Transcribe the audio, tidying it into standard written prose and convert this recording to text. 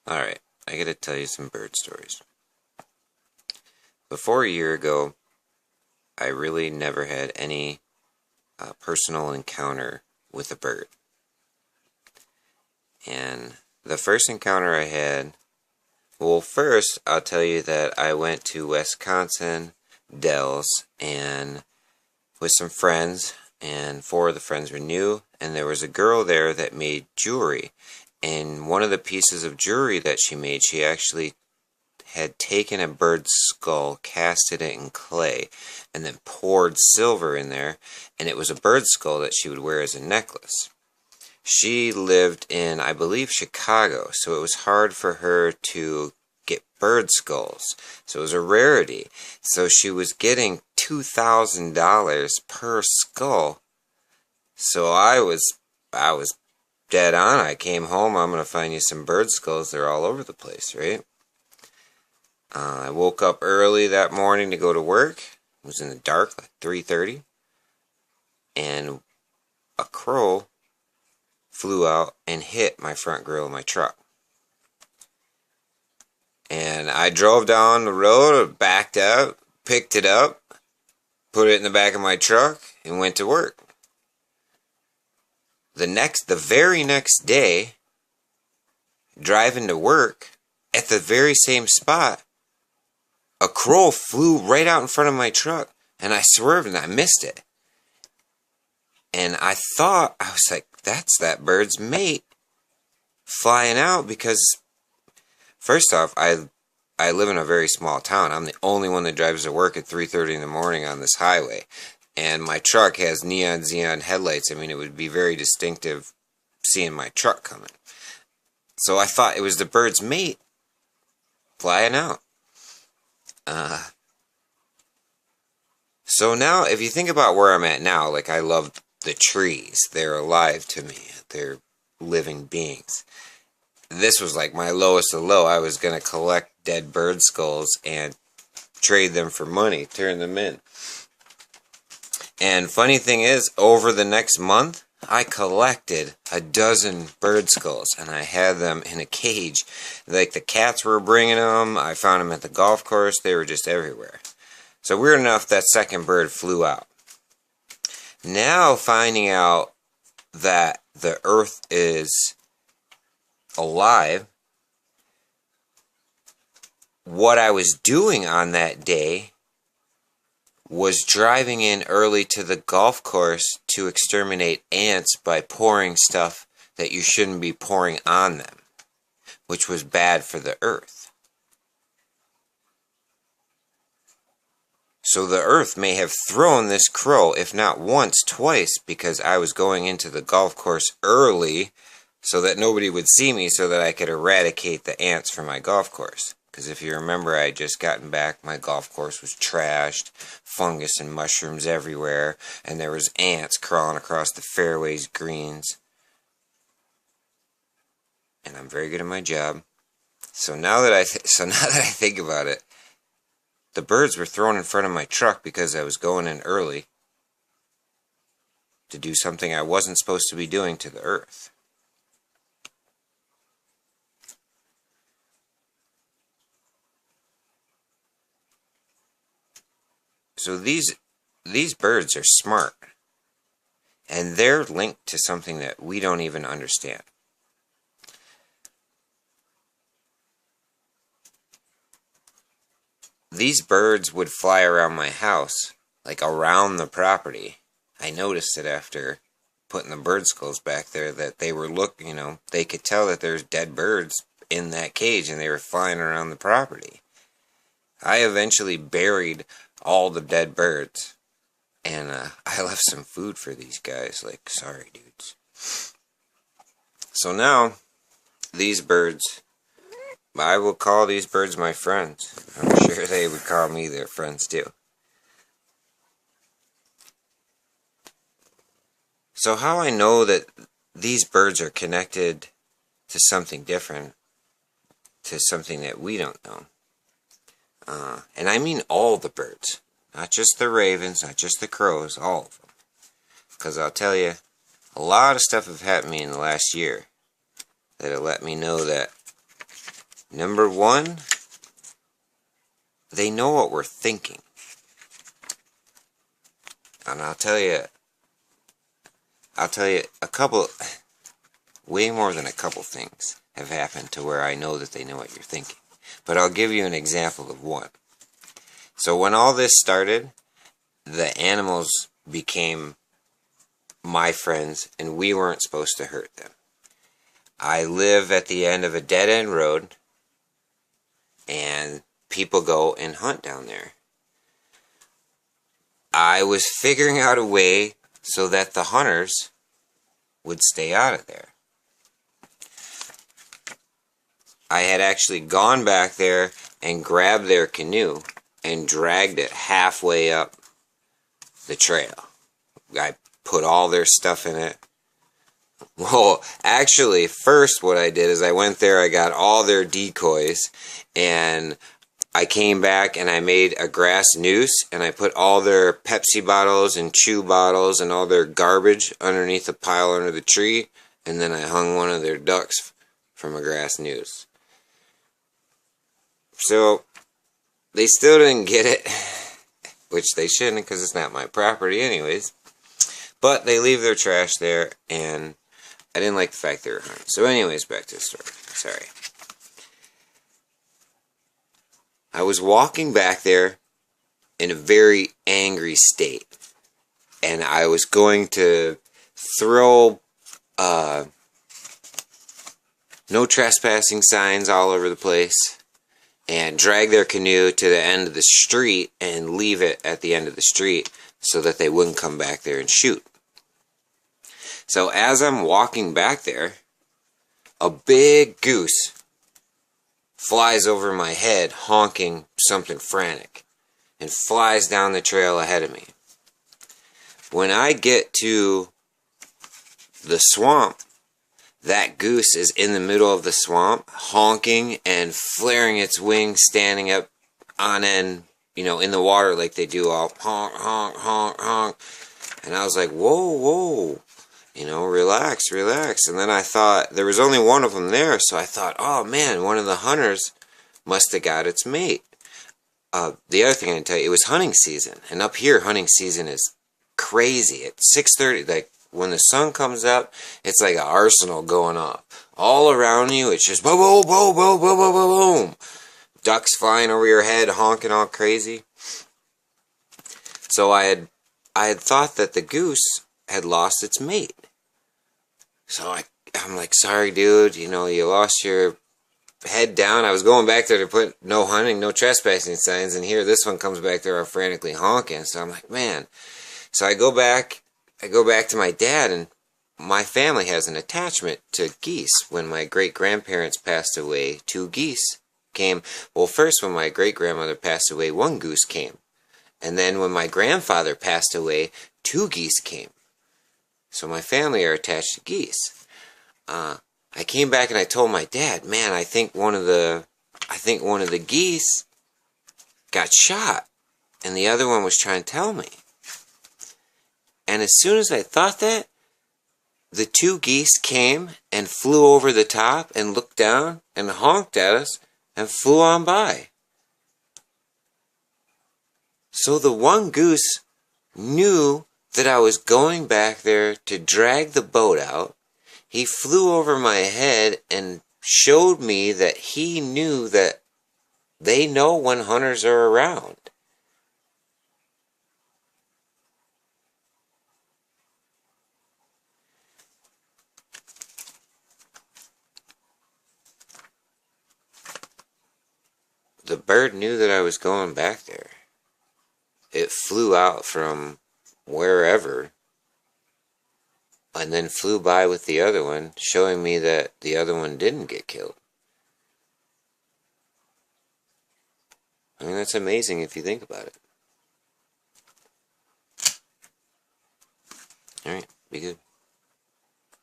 Alright, I gotta tell you some bird stories. Before a year ago, I really never had any personal encounter with a bird. And the first encounter I had, well, first I'll tell you that I went to Wisconsin Dells and with some friends, and 4 of the friends were new, and there was a girl there that made jewelry. And one of the pieces of jewelry that she made, she actually had taken a bird's skull, casted it in clay, and then poured silver in there, and it was a bird skull that she would wear as a necklace. She lived in, I believe, Chicago, so it was hard for her to get bird skulls, so it was a rarity. So she was getting $2,000 per skull. So I was dead on. I came home, I'm going to find you some bird skulls. They're all over the place, right? I woke up early that morning to go to work. It was in the dark, like 3:30. And a crow flew out and hit my front grill of my truck. And I drove down the road, backed up, picked it up, put it in the back of my truck, and went to work. The very next day, driving to work, at the very same spot, a crow flew right out in front of my truck, and I swerved and I missed it. And I was like, that's that bird's mate flying out, because first off, I live in a very small town. I'm the only one that drives to work at 3:30 in the morning on this highway. And my truck has neon xenon headlights. I mean, it would be very distinctive seeing my truck coming. So I thought it was the bird's mate flying out. So now, if you think about where I'm at now, like, I love the trees. They're alive to me. They're living beings. This was like my lowest of low. I was going to collect dead bird skulls and trade them for money, turn them in. And funny thing is, over the next month, I collected a dozen bird skulls, and I had them in a cage. Like, the cats were bringing them. I found them at the golf course. They were just everywhere. So weird enough, that second bird flew out. Now finding out that the earth is alive, what I was doing on that day was driving in early to the golf course to exterminate ants by pouring stuff that you shouldn't be pouring on them, which was bad for the earth. So the earth may have thrown this crow, if not once, twice, because I was going into the golf course early so that nobody would see me, so that I could eradicate the ants from my golf course. Because if you remember, I had just gotten back, my golf course was trashed, fungus and mushrooms everywhere, and there was ants crawling across the fairways, greens. And I'm very good at my job. So now that I think about it, the birds were thrown in front of my truck because I was going in early to do something I wasn't supposed to be doing to the earth. So these birds are smart, and they're linked to something that we don't even understand. These birds would fly around my house, like around the property. I noticed it after putting the bird skulls back there, that they were they could tell that there's dead birds in that cage, and they were flying around the property. I eventually buried all the dead birds, and I left some food for these guys. Like, sorry, dudes. So now, these birds, I will call these birds my friends. I'm sure they would call me their friends too. So how I know that these birds are connected to something different, to something that we don't know. And I mean all the birds. Not just the ravens, not just the crows, all of them. Because I'll tell you, a lot of stuff have happened to me in the last year that have let me know that Number one, they know what we're thinking. And I'll tell you a couple, way more than a couple things have happened to where I know that they know what you're thinking. But I'll give you an example of one. So when all this started, the animals became my friends, and we weren't supposed to hurt them. I live at the end of a dead-end road, and people go and hunt down there. I was figuring out a way so that the hunters would stay out of there. I had actually gone back there and grabbed their canoe and dragged it halfway up the trail. I put all their stuff in it. Well, actually, first what I did is I went there, I got all their decoys, and I came back and I made a grass noose, and I put all their Pepsi bottles and chew bottles and all their garbage underneath a pile under the tree, and then I hung one of their ducks from a grass noose. So, they still didn't get it, which they shouldn't because it's not my property anyways. But they leave their trash there, and I didn't like the fact they were hunting. So anyways, back to the story. Sorry. I was walking back there in a very angry state. And I was going to throw no trespassing signs all over the place and drag their canoe to the end of the street and leave it at the end of the street so that they wouldn't come back there and shoot. So as I'm walking back there, a big goose flies over my head honking something frantic and flies down the trail ahead of me. When I get to the swamp, that goose is in the middle of the swamp, honking and flaring its wings, standing up on end, in the water like they do, all honk, honk, honk, honk. And I was like, whoa, whoa, relax, relax. And then I thought, there was only one of them there, so I thought, oh man, one of the hunters must have got its mate. The other thing I can tell you, it was hunting season. And up here, hunting season is crazy. At 6:30, like, when the sun comes up, it's like an arsenal going off. All around you, it's just boom, boom, boom, boom, boom, boom, boom, boom. Ducks flying over your head, honking all crazy. So I had thought that the goose had lost its mate. So I'm like, sorry, dude, you lost your head down. I was going back there to put no hunting, no trespassing signs, and here this one comes back there all frantically honking. So I'm like, man. So I go back to my dad, and my family has an attachment to geese. When my great-grandparents passed away, 2 geese came. Well, first when my great-grandmother passed away, 1 goose came. And then when my grandfather passed away, 2 geese came. So my family are attached to geese. I came back and I told my dad, man, I think one of the geese got shot, and the other one was trying to tell me. And as soon as I thought that, the 2 geese came and flew over the top and looked down and honked at us and flew on by. So the 1 goose knew that I was going back there to drag the boat out. He flew over my head and showed me that he knew that they know when hunters are around. The bird knew that I was going back there. It flew out from wherever and then flew by with the other one, showing me that the other one didn't get killed. I mean, that's amazing if you think about it. Alright, be good.